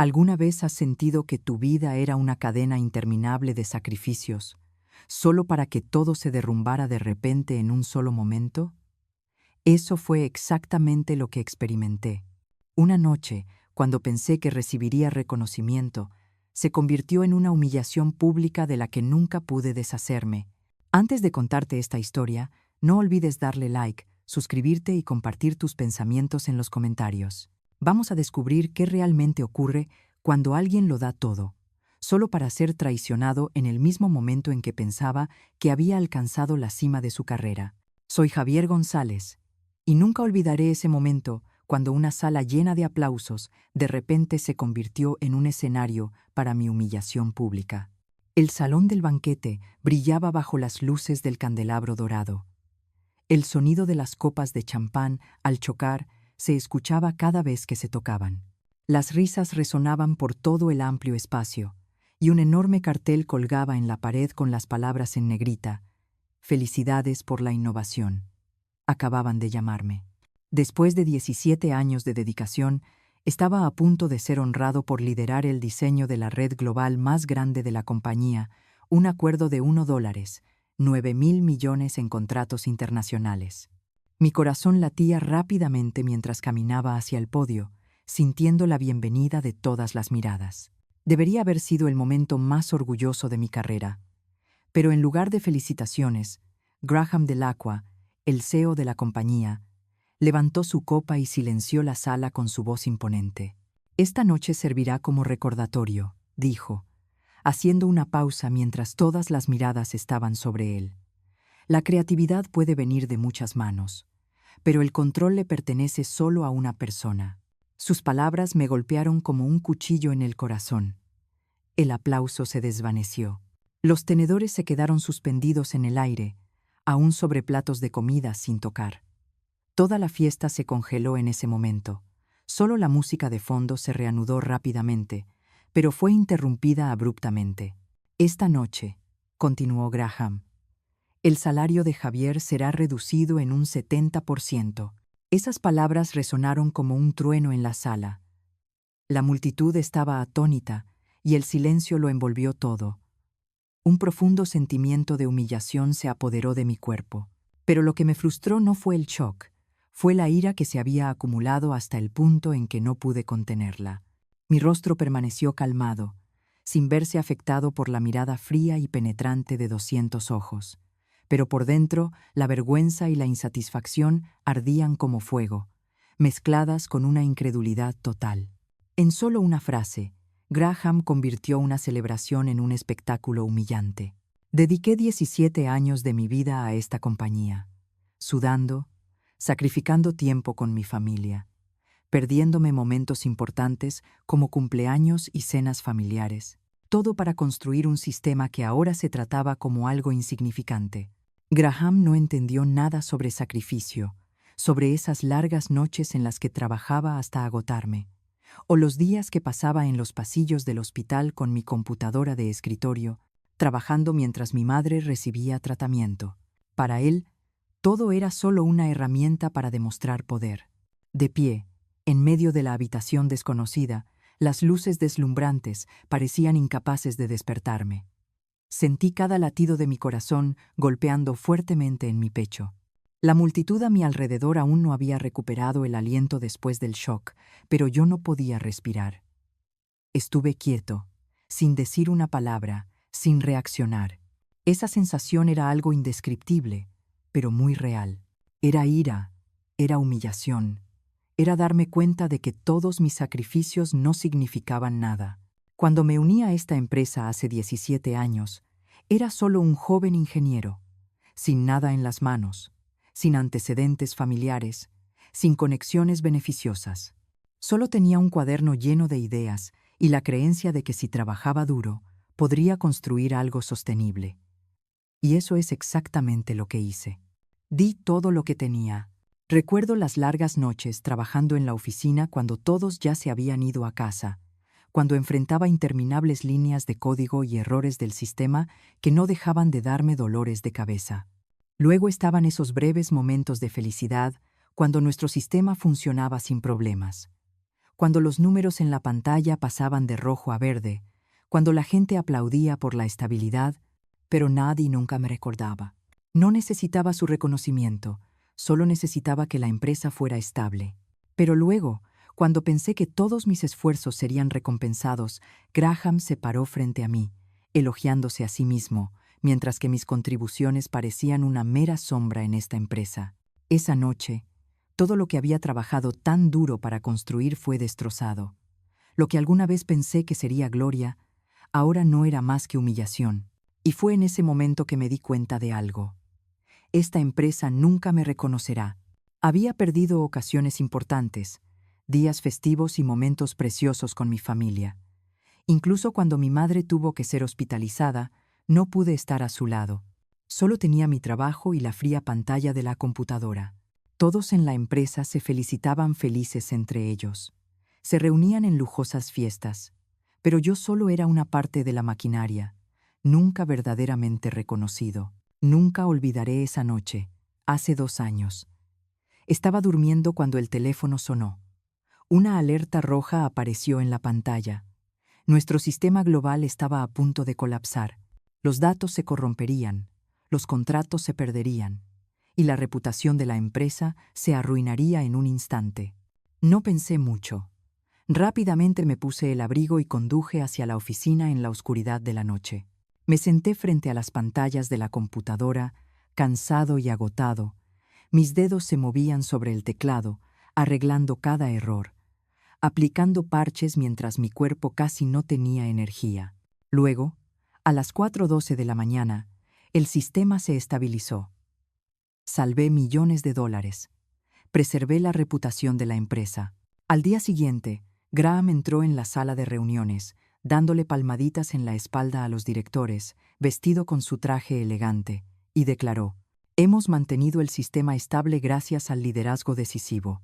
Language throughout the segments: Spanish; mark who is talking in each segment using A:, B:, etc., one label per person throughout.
A: ¿Alguna vez has sentido que tu vida era una cadena interminable de sacrificios, solo para que todo se derrumbara de repente en un solo momento? Eso fue exactamente lo que experimenté. Una noche, cuando pensé que recibiría reconocimiento, se convirtió en una humillación pública de la que nunca pude deshacerme. Antes de contarte esta historia, no olvides darle like, suscribirte y compartir tus pensamientos en los comentarios. Vamos a descubrir qué realmente ocurre cuando alguien lo da todo, solo para ser traicionado en el mismo momento en que pensaba que había alcanzado la cima de su carrera. Soy Javier González, y nunca olvidaré ese momento cuando una sala llena de aplausos de repente se convirtió en un escenario para mi humillación pública. El salón del banquete brillaba bajo las luces del candelabro dorado. El sonido de las copas de champán, al chocar, se escuchaba cada vez que se tocaban. Las risas resonaban por todo el amplio espacio, y un enorme cartel colgaba en la pared con las palabras en negrita: «Felicidades por la innovación». Acababan de llamarme. Después de 17 años de dedicación, estaba a punto de ser honrado por liderar el diseño de la red global más grande de la compañía, un acuerdo de $1, 9.000 millones en contratos internacionales. Mi corazón latía rápidamente mientras caminaba hacia el podio, sintiendo la bienvenida de todas las miradas. Debería haber sido el momento más orgulloso de mi carrera. Pero en lugar de felicitaciones, Graham Delacroix, el CEO de la compañía, levantó su copa y silenció la sala con su voz imponente. «Esta noche servirá como recordatorio», dijo, haciendo una pausa mientras todas las miradas estaban sobre él. «La creatividad puede venir de muchas manos, pero el control le pertenece solo a una persona». Sus palabras me golpearon como un cuchillo en el corazón. El aplauso se desvaneció. Los tenedores se quedaron suspendidos en el aire, aún sobre platos de comida sin tocar. Toda la fiesta se congeló en ese momento. Solo la música de fondo se reanudó rápidamente, pero fue interrumpida abruptamente. «Esta noche», continuó Graham, «el salario de Javier será reducido en un 70%. Esas palabras resonaron como un trueno en la sala. La multitud estaba atónita y el silencio lo envolvió todo. Un profundo sentimiento de humillación se apoderó de mi cuerpo. Pero lo que me frustró no fue el shock, fue la ira que se había acumulado hasta el punto en que no pude contenerla. Mi rostro permaneció calmado, sin verse afectado por la mirada fría y penetrante de 200 ojos. Pero por dentro, la vergüenza y la insatisfacción ardían como fuego, mezcladas con una incredulidad total. En solo una frase, Graham convirtió una celebración en un espectáculo humillante. Dediqué 17 años de mi vida a esta compañía, sudando, sacrificando tiempo con mi familia, perdiéndome momentos importantes como cumpleaños y cenas familiares, todo para construir un sistema que ahora se trataba como algo insignificante. Graham no entendió nada sobre sacrificio, sobre esas largas noches en las que trabajaba hasta agotarme, o los días que pasaba en los pasillos del hospital con mi computadora de escritorio, trabajando mientras mi madre recibía tratamiento. Para él, todo era solo una herramienta para demostrar poder. De pie, en medio de la habitación desconocida, las luces deslumbrantes parecían incapaces de despertarme. Sentí cada latido de mi corazón golpeando fuertemente en mi pecho. La multitud a mi alrededor aún no había recuperado el aliento después del shock, pero yo no podía respirar. Estuve quieto, sin decir una palabra, sin reaccionar. Esa sensación era algo indescriptible, pero muy real. Era ira, era humillación, era darme cuenta de que todos mis sacrificios no significaban nada. Cuando me uní a esta empresa hace 17 años, era solo un joven ingeniero, sin nada en las manos, sin antecedentes familiares, sin conexiones beneficiosas. Solo tenía un cuaderno lleno de ideas y la creencia de que si trabajaba duro, podría construir algo sostenible. Y eso es exactamente lo que hice. Di todo lo que tenía. Recuerdo las largas noches trabajando en la oficina cuando todos ya se habían ido a casa, cuando enfrentaba interminables líneas de código y errores del sistema que no dejaban de darme dolores de cabeza. Luego estaban esos breves momentos de felicidad cuando nuestro sistema funcionaba sin problemas. cuando los números en la pantalla pasaban de rojo a verde, cuando la gente aplaudía por la estabilidad, pero nadie nunca me recordaba. No necesitaba su reconocimiento, solo necesitaba que la empresa fuera estable. Pero luego, cuando pensé que todos mis esfuerzos serían recompensados, Graham se paró frente a mí, elogiándose a sí mismo, mientras que mis contribuciones parecían una mera sombra en esta empresa. Esa noche, todo lo que había trabajado tan duro para construir fue destrozado. Lo que alguna vez pensé que sería gloria, ahora no era más que humillación. Y fue en ese momento que me di cuenta de algo. Esta empresa nunca me reconocerá. Había perdido ocasiones importantes, días festivos y momentos preciosos con mi familia. Incluso cuando mi madre tuvo que ser hospitalizada, no pude estar a su lado. Solo tenía mi trabajo y la fría pantalla de la computadora. Todos en la empresa se felicitaban felices entre ellos. Se reunían en lujosas fiestas. Pero yo solo era una parte de la maquinaria, nunca verdaderamente reconocido. Nunca olvidaré esa noche, hace 2 años. Estaba durmiendo cuando el teléfono sonó. Una alerta roja apareció en la pantalla. Nuestro sistema global estaba a punto de colapsar. Los datos se corromperían, los contratos se perderían, y la reputación de la empresa se arruinaría en un instante. No pensé mucho. Rápidamente me puse el abrigo y conduje hacia la oficina en la oscuridad de la noche. Me senté frente a las pantallas de la computadora, cansado y agotado. Mis dedos se movían sobre el teclado, arreglando cada error, aplicando parches mientras mi cuerpo casi no tenía energía. Luego, a las 4:12 de la mañana, el sistema se estabilizó. Salvé millones de dólares. Preservé la reputación de la empresa. Al día siguiente, Graham entró en la sala de reuniones, dándole palmaditas en la espalda a los directores, vestido con su traje elegante, y declaró: «Hemos mantenido el sistema estable gracias al liderazgo decisivo».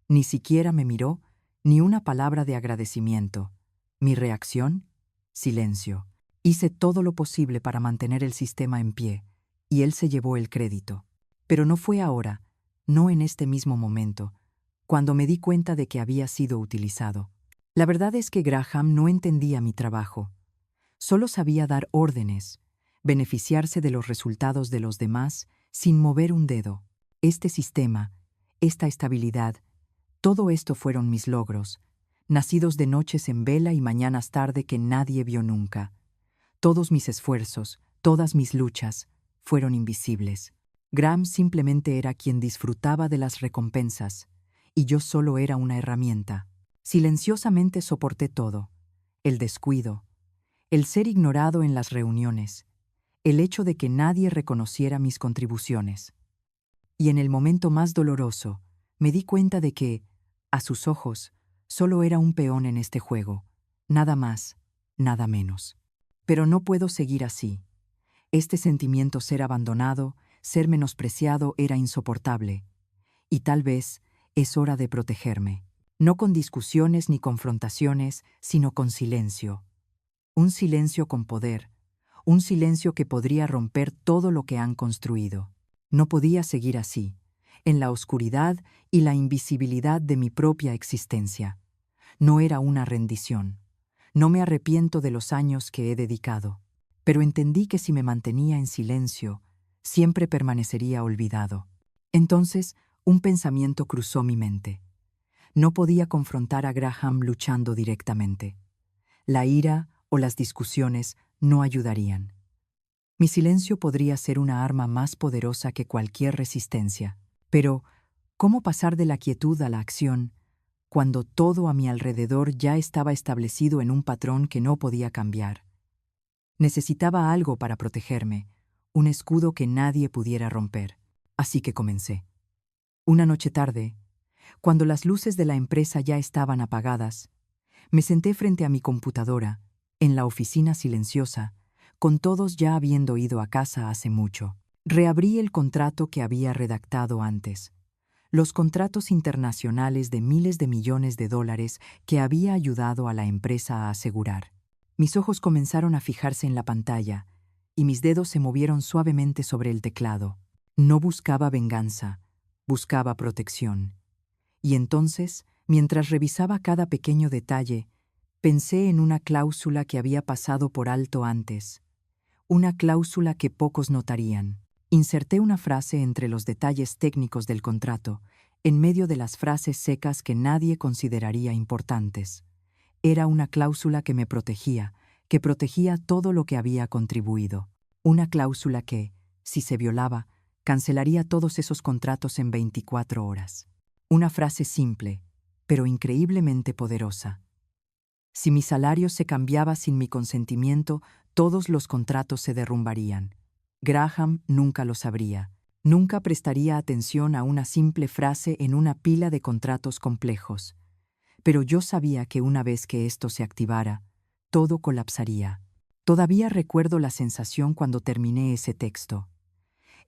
A: Ni siquiera me miró, ni una palabra de agradecimiento. Mi reacción: silencio. Hice todo lo posible para mantener el sistema en pie, y él se llevó el crédito. Pero no fue ahora, no en este mismo momento, cuando me di cuenta de que había sido utilizado. La verdad es que Graham no entendía mi trabajo. Solo sabía dar órdenes, beneficiarse de los resultados de los demás sin mover un dedo. Este sistema, esta estabilidad, todo esto fueron mis logros, nacidos de noches en vela y mañanas tarde que nadie vio nunca. Todos mis esfuerzos, todas mis luchas, fueron invisibles. Graham simplemente era quien disfrutaba de las recompensas, y yo solo era una herramienta. Silenciosamente soporté todo: el descuido, el ser ignorado en las reuniones, el hecho de que nadie reconociera mis contribuciones. Y en el momento más doloroso, me di cuenta de que, a sus ojos, solo era un peón en este juego, nada más, nada menos. Pero no puedo seguir así. Este sentimiento ser abandonado, ser menospreciado era insoportable. Y tal vez es hora de protegerme. No con discusiones ni confrontaciones, sino con silencio. Un silencio con poder, un silencio que podría romper todo lo que han construido. No podía seguir así, en la oscuridad y la invisibilidad de mi propia existencia. No era una rendición. No me arrepiento de los años que he dedicado, pero entendí que si me mantenía en silencio, siempre permanecería olvidado. Entonces, un pensamiento cruzó mi mente. No podía confrontar a Graham luchando directamente. La ira o las discusiones no ayudarían. Mi silencio podría ser una arma más poderosa que cualquier resistencia. Pero, ¿cómo pasar de la quietud a la acción cuando todo a mi alrededor ya estaba establecido en un patrón que no podía cambiar? Necesitaba algo para protegerme, un escudo que nadie pudiera romper. Así que comencé. Una noche tarde, cuando las luces de la empresa ya estaban apagadas, me senté frente a mi computadora, en la oficina silenciosa, con todos ya habiendo ido a casa hace mucho. Reabrí el contrato que había redactado antes, los contratos internacionales de miles de millones de dólares que había ayudado a la empresa a asegurar. Mis ojos comenzaron a fijarse en la pantalla, y mis dedos se movieron suavemente sobre el teclado. No buscaba venganza, buscaba protección. Y entonces Mientras revisaba cada pequeño detalle, pensé en una cláusula que había pasado por alto antes, una cláusula que pocos notarían. Inserté una frase entre los detalles técnicos del contrato, en medio de las frases secas que nadie consideraría importantes. Era una cláusula que me protegía, que protegía todo lo que había contribuido. Una cláusula que, si se violaba, cancelaría todos esos contratos en 24 horas. Una frase simple, pero increíblemente poderosa. Si mi salario se cambiaba sin mi consentimiento, todos los contratos se derrumbarían. Graham nunca lo sabría. Nunca prestaría atención a una simple frase en una pila de contratos complejos. Pero yo sabía que una vez que esto se activara, todo colapsaría. Todavía recuerdo la sensación cuando terminé ese texto.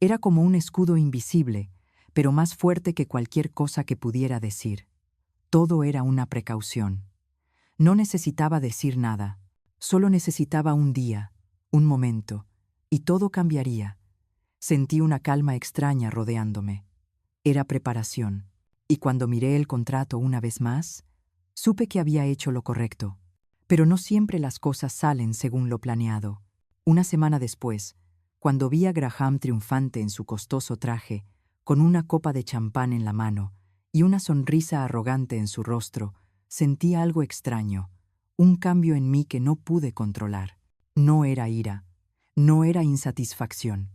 A: Era como un escudo invisible, pero más fuerte que cualquier cosa que pudiera decir. Todo era una precaución. No necesitaba decir nada, solo necesitaba un día, un momento, y todo cambiaría. Sentí una calma extraña rodeándome. Era preparación, y cuando miré el contrato una vez más, supe que había hecho lo correcto. Pero no siempre las cosas salen según lo planeado. Una semana después, cuando vi a Graham triunfante en su costoso traje, con una copa de champán en la mano y una sonrisa arrogante en su rostro, sentí algo extraño, un cambio en mí que no pude controlar. No era ira, no era insatisfacción.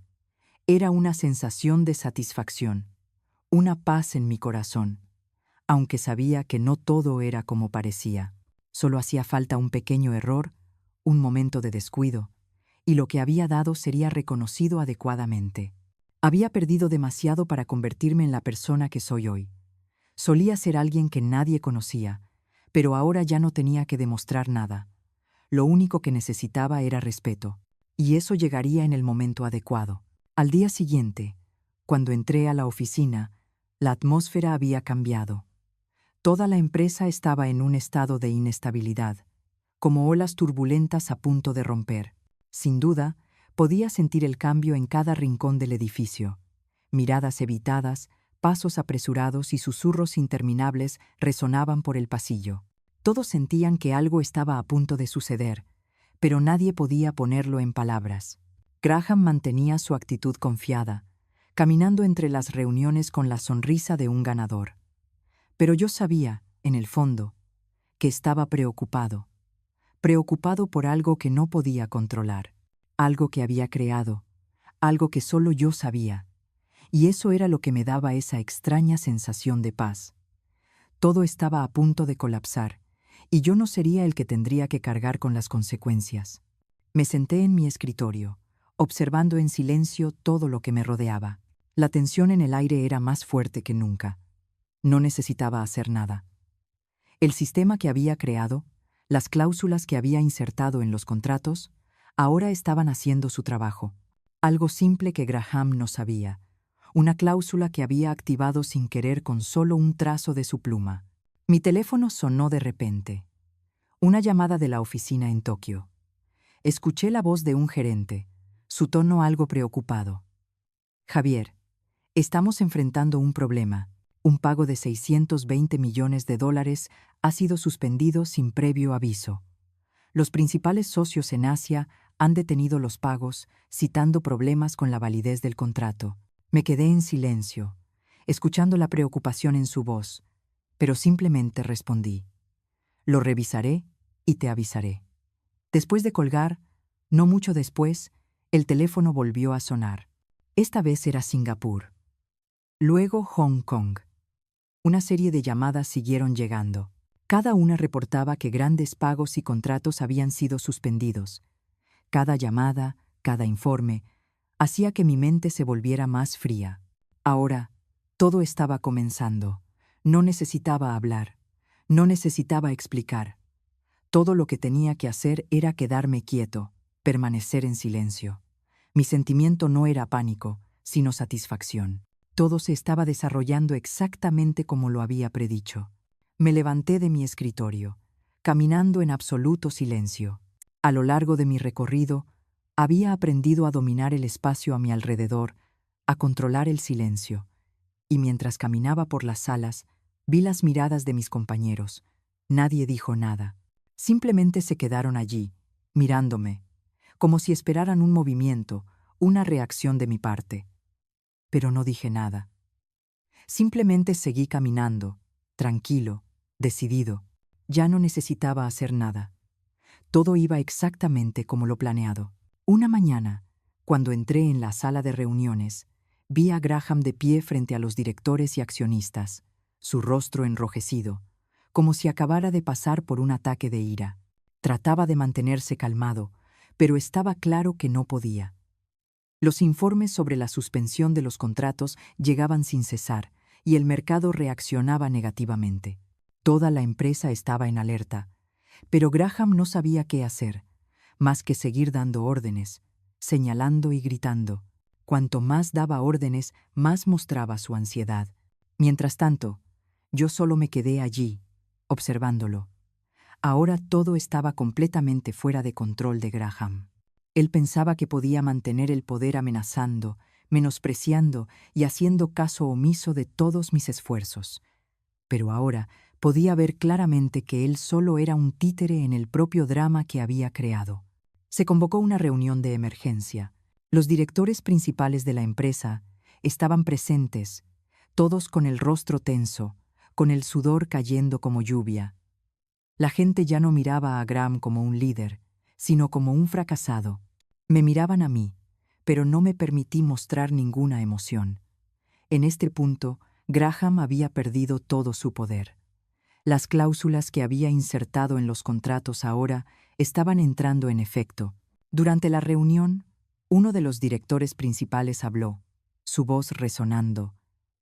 A: Era una sensación de satisfacción, una paz en mi corazón, aunque sabía que no todo era como parecía. Solo hacía falta un pequeño error, un momento de descuido, y lo que había dado sería reconocido adecuadamente. Había perdido demasiado para convertirme en la persona que soy hoy. Solía ser alguien que nadie conocía, pero ahora ya no tenía que demostrar nada. Lo único que necesitaba era respeto, y eso llegaría en el momento adecuado. Al día siguiente, cuando entré a la oficina, la atmósfera había cambiado. Toda la empresa estaba en un estado de inestabilidad, como olas turbulentas a punto de romper. Sin duda, podía sentir el cambio en cada rincón del edificio. Miradas evitadas, pasos apresurados y susurros interminables resonaban por el pasillo. Todos sentían que algo estaba a punto de suceder, pero nadie podía ponerlo en palabras. Graham mantenía su actitud confiada, caminando entre las reuniones con la sonrisa de un ganador. Pero yo sabía, en el fondo, que estaba preocupado por algo que no podía controlar, algo que había creado, algo que solo yo sabía, y eso era lo que me daba esa extraña sensación de paz. Todo estaba a punto de colapsar, y yo no sería el que tendría que cargar con las consecuencias. Me senté en mi escritorio, observando en silencio todo lo que me rodeaba. La tensión en el aire era más fuerte que nunca. No necesitaba hacer nada. El sistema que había creado, las cláusulas que había insertado en los contratos, ahora estaban haciendo su trabajo. Algo simple que Graham no sabía. Una cláusula que había activado sin querer con solo un trazo de su pluma. Mi teléfono sonó de repente. Una llamada de la oficina en Tokio. Escuché la voz de un gerente, su tono algo preocupado. Javier, estamos enfrentando un problema. Un pago de $620 millones ha sido suspendido sin previo aviso. Los principales socios en Asia han detenido los pagos, citando problemas con la validez del contrato. Me quedé en silencio, escuchando la preocupación en su voz, pero simplemente respondí: lo revisaré y te avisaré. Después de colgar, no mucho después, el teléfono volvió a sonar. Esta vez era Singapur. Luego Hong Kong. Una serie de llamadas siguieron llegando. Cada una reportaba que grandes pagos y contratos habían sido suspendidos. Cada llamada, cada informe, hacía que mi mente se volviera más fría. Ahora, todo estaba comenzando. No necesitaba hablar. No necesitaba explicar. Todo lo que tenía que hacer era quedarme quieto, permanecer en silencio. Mi sentimiento no era pánico, sino satisfacción. Todo se estaba desarrollando exactamente como lo había predicho. Me levanté de mi escritorio, caminando en absoluto silencio. A lo largo de mi recorrido, había aprendido a dominar el espacio a mi alrededor, a controlar el silencio. Y mientras caminaba por las salas, Vi las miradas de mis compañeros. Nadie dijo nada. Simplemente se quedaron allí, mirándome, como si esperaran un movimiento, una reacción de mi parte. Pero no dije nada. Simplemente seguí caminando, tranquilo, decidido. Ya no necesitaba hacer nada. Todo iba exactamente como lo planeado. Una mañana, cuando entré en la sala de reuniones, vi a Graham de pie frente a los directores y accionistas, su rostro enrojecido, como si acabara de pasar por un ataque de ira. Trataba de mantenerse calmado, pero estaba claro que no podía. Los informes sobre la suspensión de los contratos llegaban sin cesar, y el mercado reaccionaba negativamente. Toda la empresa estaba en alerta, pero Graham no sabía qué hacer, más que seguir dando órdenes, señalando y gritando. Cuanto más daba órdenes, más mostraba su ansiedad. Mientras tanto, yo solo me quedé allí, observándolo. Ahora todo estaba completamente fuera de control de Graham. Él pensaba que podía mantener el poder amenazando, menospreciando y haciendo caso omiso de todos mis esfuerzos. Pero ahora podía ver claramente que él solo era un títere en el propio drama que había creado. Se convocó una reunión de emergencia. Los directores principales de la empresa estaban presentes, todos con el rostro tenso, con el sudor cayendo como lluvia. La gente ya no miraba a Graham como un líder, sino como un fracasado. Me miraban a mí, pero no me permití mostrar ninguna emoción. En este punto, Graham había perdido todo su poder. Las cláusulas que había insertado en los contratos ahora estaban entrando en efecto. Durante la reunión, uno de los directores principales habló, su voz resonando,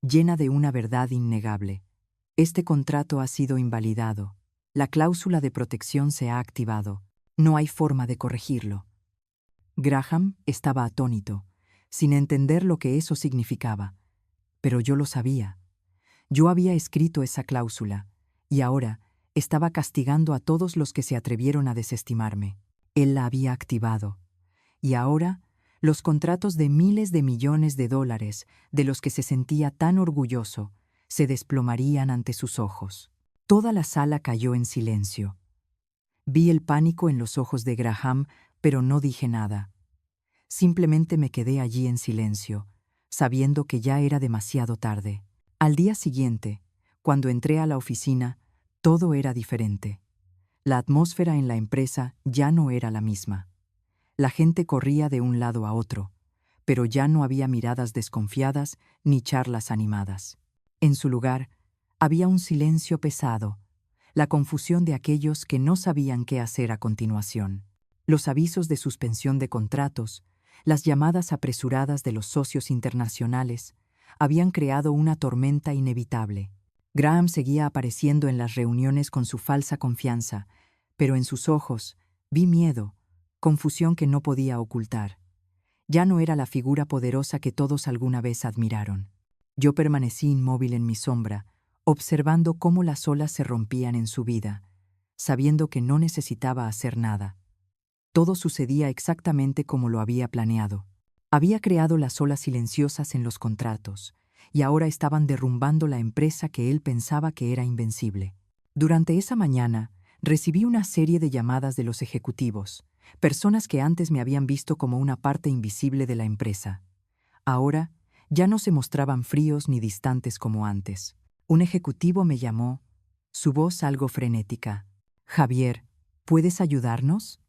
A: llena de una verdad innegable. Este contrato ha sido invalidado. La cláusula de protección se ha activado. No hay forma de corregirlo. Graham estaba atónito, sin entender lo que eso significaba. Pero yo lo sabía. Yo había escrito esa cláusula, y ahora estaba castigando a todos los que se atrevieron a desestimarme. Él la había activado. Y ahora, los contratos de miles de millones de dólares, de los que se sentía tan orgulloso, se desplomarían ante sus ojos. Toda la sala cayó en silencio. Vi el pánico en los ojos de Graham, pero no dije nada. Simplemente me quedé allí en silencio, sabiendo que ya era demasiado tarde. Al día siguiente, cuando entré a la oficina, todo era diferente. La atmósfera en la empresa ya no era la misma. La gente corría de un lado a otro, pero ya no había miradas desconfiadas ni charlas animadas. En su lugar, había un silencio pesado, la confusión de aquellos que no sabían qué hacer a continuación. Los avisos de suspensión de contratos, las llamadas apresuradas de los socios internacionales, habían creado una tormenta inevitable. Graham seguía apareciendo en las reuniones con su falsa confianza, pero en sus ojos vi miedo, confusión que no podía ocultar. Ya no era la figura poderosa que todos alguna vez admiraron. Yo permanecí inmóvil en mi sombra, observando cómo las olas se rompían en su vida, sabiendo que no necesitaba hacer nada. Todo sucedía exactamente como lo había planeado. Había creado las olas silenciosas en los contratos, y ahora estaban derrumbando la empresa que él pensaba que era invencible. Durante esa mañana, recibí una serie de llamadas de los ejecutivos, personas que antes me habían visto como una parte invisible de la empresa. Ahora, ya no se mostraban fríos ni distantes como antes. Un ejecutivo me llamó, su voz algo frenética. «Javier, ¿puedes ayudarnos?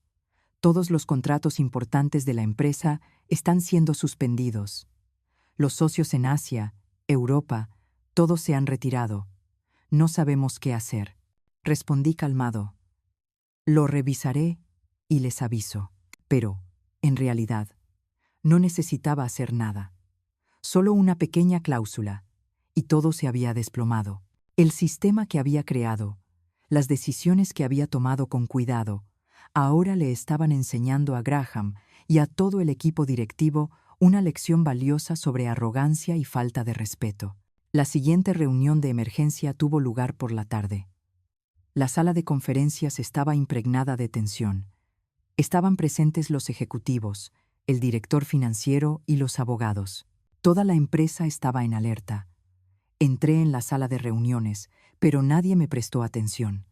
A: Todos los contratos importantes de la empresa están siendo suspendidos. Los socios en Asia, Europa, todos se han retirado. No sabemos qué hacer». Respondí calmado. «Lo revisaré y les aviso». Pero, en realidad, no necesitaba hacer nada. Solo una pequeña cláusula, y todo se había desplomado. El sistema que había creado, las decisiones que había tomado con cuidado, ahora le estaban enseñando a Graham y a todo el equipo directivo una lección valiosa sobre arrogancia y falta de respeto. La siguiente reunión de emergencia tuvo lugar por la tarde. La sala de conferencias estaba impregnada de tensión. Estaban presentes los ejecutivos, el director financiero y los abogados. Toda la empresa estaba en alerta. Entré en la sala de reuniones, pero nadie me prestó atención.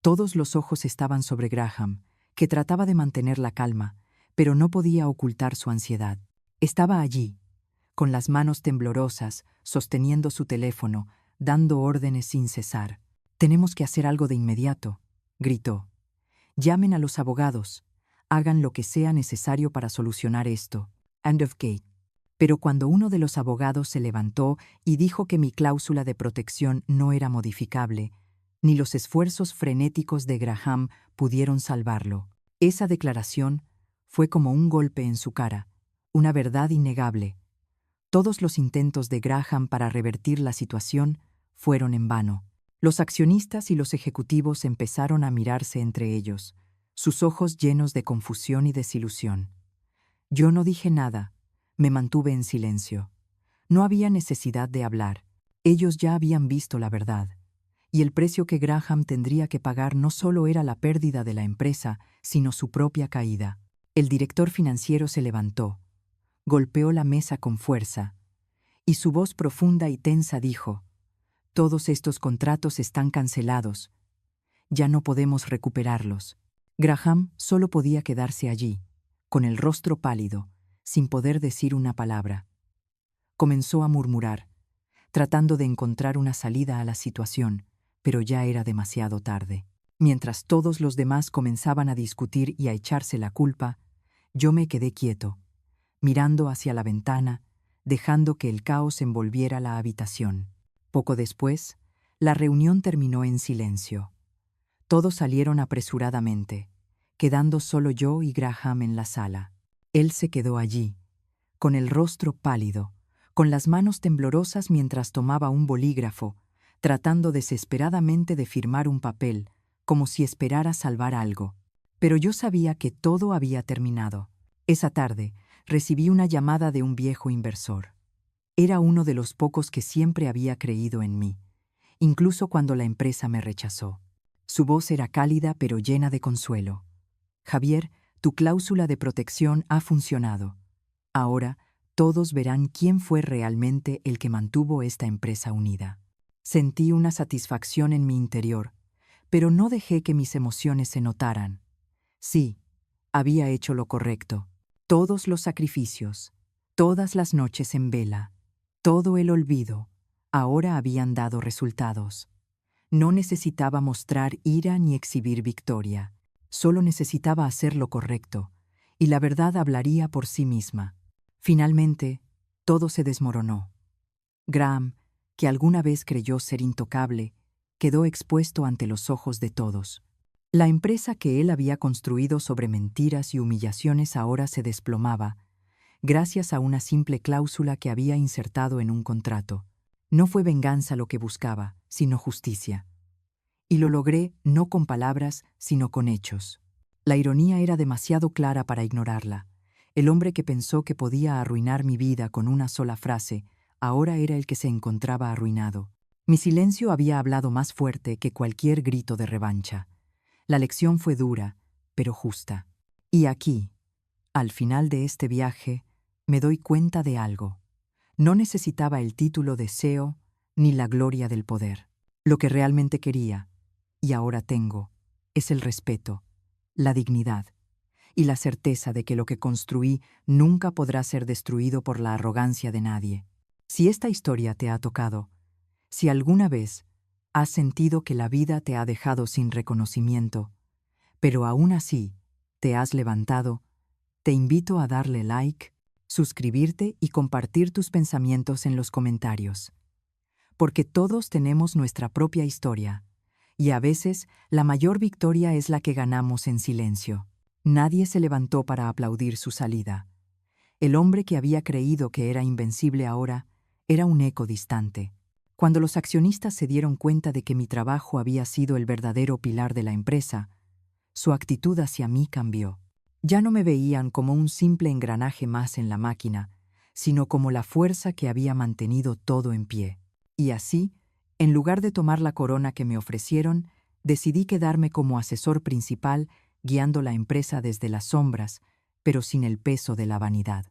A: Todos los ojos estaban sobre Graham, que trataba de mantener la calma, pero no podía ocultar su ansiedad. Estaba allí, con las manos temblorosas, sosteniendo su teléfono, dando órdenes sin cesar. «Tenemos que hacer algo de inmediato», gritó. «Llamen a los abogados. Hagan lo que sea necesario para solucionar esto. End of Gate». Pero cuando uno de los abogados se levantó y dijo que mi cláusula de protección no era modificable, ni los esfuerzos frenéticos de Graham pudieron salvarlo. Esa declaración fue como un golpe en su cara, una verdad innegable. Todos los intentos de Graham para revertir la situación fueron en vano. Los accionistas y los ejecutivos empezaron a mirarse entre ellos, sus ojos llenos de confusión y desilusión. Yo no dije nada, me mantuve en silencio. No había necesidad de hablar. Ellos ya habían visto la verdad. Y el precio que Graham tendría que pagar no solo era la pérdida de la empresa, sino su propia caída. El director financiero se levantó, golpeó la mesa con fuerza, y su voz profunda y tensa dijo: «Todos estos contratos están cancelados. Ya no podemos recuperarlos». Graham solo podía quedarse allí, con el rostro pálido, sin poder decir una palabra. Comenzó a murmurar, tratando de encontrar una salida a la situación, pero ya era demasiado tarde. Mientras todos los demás comenzaban a discutir y a echarse la culpa, yo me quedé quieto, mirando hacia la ventana, dejando que el caos envolviera la habitación. Poco después, la reunión terminó en silencio. Todos salieron apresuradamente, quedando solo yo y Graham en la sala. Él se quedó allí, con el rostro pálido, con las manos temblorosas mientras tomaba un bolígrafo, tratando desesperadamente de firmar un papel, como si esperara salvar algo. Pero yo sabía que todo había terminado. Esa tarde, recibí una llamada de un viejo inversor. Era uno de los pocos que siempre había creído en mí, incluso cuando la empresa me rechazó. Su voz era cálida pero llena de consuelo. «Javier, tu cláusula de protección ha funcionado. Ahora, todos verán quién fue realmente el que mantuvo esta empresa unida». Sentí una satisfacción en mi interior, pero no dejé que mis emociones se notaran. Sí, había hecho lo correcto. Todos los sacrificios, todas las noches en vela, todo el olvido, ahora habían dado resultados. No necesitaba mostrar ira ni exhibir victoria. Solo necesitaba hacer lo correcto, y la verdad hablaría por sí misma. Finalmente, todo se desmoronó. Graham, que alguna vez creyó ser intocable, quedó expuesto ante los ojos de todos. La empresa que él había construido sobre mentiras y humillaciones ahora se desplomaba, gracias a una simple cláusula que había insertado en un contrato. No fue venganza lo que buscaba, sino justicia. Y lo logré no con palabras, sino con hechos. La ironía era demasiado clara para ignorarla. El hombre que pensó que podía arruinar mi vida con una sola frase, ahora era el que se encontraba arruinado. Mi silencio había hablado más fuerte que cualquier grito de revancha. La lección fue dura, pero justa. Y aquí, al final de este viaje, me doy cuenta de algo. No necesitaba el título de CEO ni la gloria del poder. Lo que realmente quería, y ahora tengo, es el respeto, la dignidad y la certeza de que lo que construí nunca podrá ser destruido por la arrogancia de nadie. Si esta historia te ha tocado, si alguna vez has sentido que la vida te ha dejado sin reconocimiento, pero aún así te has levantado, te invito a darle like, suscribirte y compartir tus pensamientos en los comentarios. Porque todos tenemos nuestra propia historia, y a veces la mayor victoria es la que ganamos en silencio. Nadie se levantó para aplaudir su salida. El hombre que había creído que era invencible ahora era un eco distante. Cuando los accionistas se dieron cuenta de que mi trabajo había sido el verdadero pilar de la empresa, su actitud hacia mí cambió. Ya no me veían como un simple engranaje más en la máquina, sino como la fuerza que había mantenido todo en pie. Y así, en lugar de tomar la corona que me ofrecieron, decidí quedarme como asesor principal, guiando la empresa desde las sombras, pero sin el peso de la vanidad.